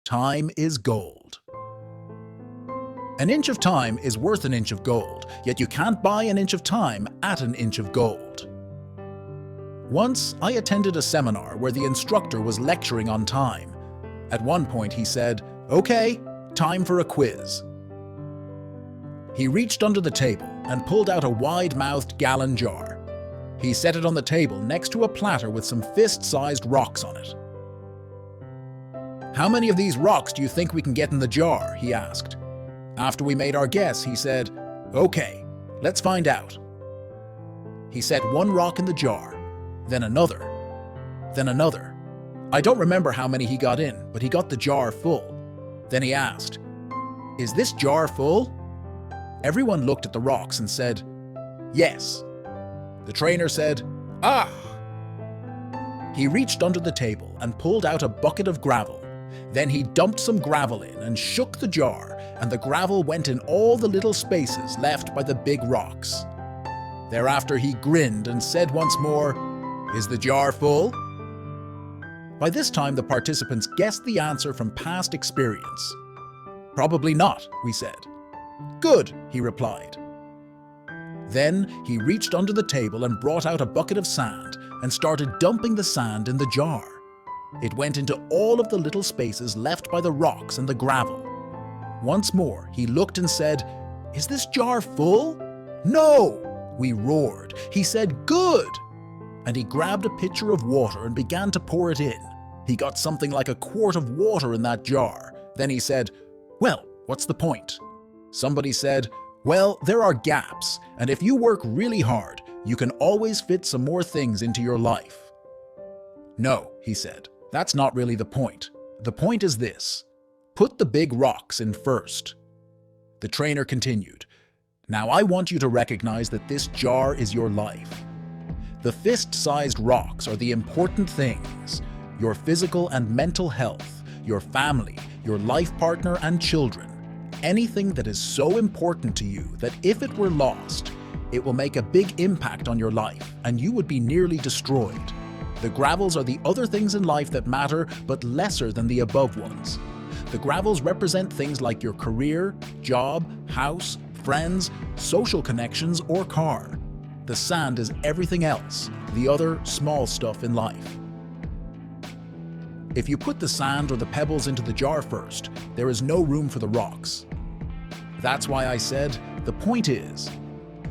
Time is gold. An inch of time is worth an inch of gold, yet you can't buy an inch of time at an inch of gold. Once, I attended a seminar where the instructor was lecturing on time. At one point he said, "Okay, time for a quiz." He reached under the table and pulled out a wide-mouthed gallon jar. He set it on the table next to a platter with some fist-sized rocks on it. "How many of these rocks do you think we can get in the jar?" he asked. After we made our guess, he said, "Okay, let's find out." He set one rock in the jar, then another, then another. I don't remember how many he got in, but he got the jar full. Then he asked, "Is this jar full?" Everyone looked at the rocks and said, "Yes." The trainer said, "Ah!" He reached under the table and pulled out a bucket of gravel. Then he dumped some gravel in and shook the jar, and the gravel went in all the little spaces left by the big rocks. Thereafter he grinned and said once more, "Is the jar full?" By this time the participants guessed the answer from past experience. "Probably not," we said. "Good," he replied. Then he reached under the table and brought out a bucket of sand and started dumping the sand in the jar. It went into all of the little spaces left by the rocks and the gravel. Once more, he looked and said, "Is this jar full?" "No!" we roared. He said, "Good!" And he grabbed a pitcher of water and began to pour it in. He got something like a quart of water in that jar. Then he said, "Well, what's the point?" Somebody said, "Well, there are gaps, and if you work really hard, you can always fit some more things into your life." "No," he said, "that's not really the point. The point is this: put the big rocks in first." The trainer continued, "Now I want you to recognize that this jar is your life. The fist-sized rocks are the important things: your physical and mental health, your family, your life partner and children. Anything that is so important to you that if it were lost, it will make a big impact on your life and you would be nearly destroyed. The gravels are the other things in life that matter, but lesser than the above ones. The gravels represent things like your career, job, house, friends, social connections, or car. The sand is everything else, the other small stuff in life. If you put the sand or the pebbles into the jar first, there is no room for the rocks. That's why I said, the point is,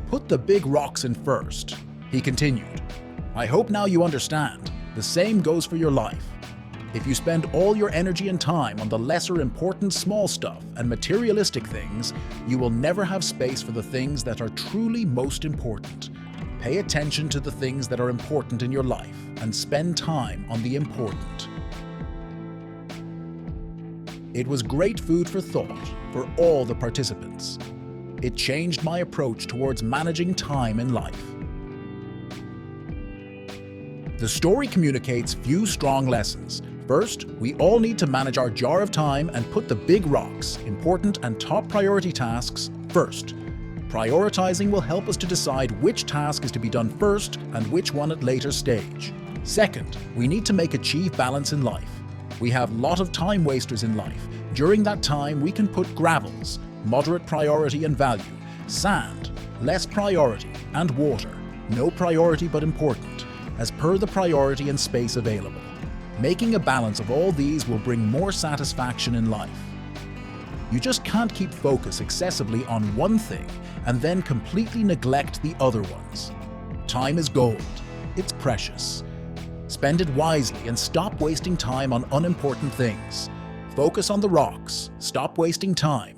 put the big rocks in first." He continued, "I hope now you understand. The same goes for your life. If you spend all your energy and time on the lesser important small stuff and materialistic things, you will never have space for the things that are truly most important. Pay attention to the things that are important in your life and spend time on the important." It was great food for thought for all the participants. It changed my approach towards managing time in life. The story communicates few strong lessons. First, we all need to manage our jar of time and put the big rocks, important and top priority tasks, first. Prioritizing will help us to decide which task is to be done first and which one at later stage. Second, we need to achieve balance in life. We have a lot of time wasters in life. During that time, we can put gravels, moderate priority and value, sand, less priority, and water, no priority but important, as per the priority and space available. Making a balance of all these will bring more satisfaction in life. You just can't keep focus excessively on one thing and then completely neglect the other ones. Time is gold. It's precious. Spend it wisely and stop wasting time on unimportant things. Focus on the rocks, stop wasting time,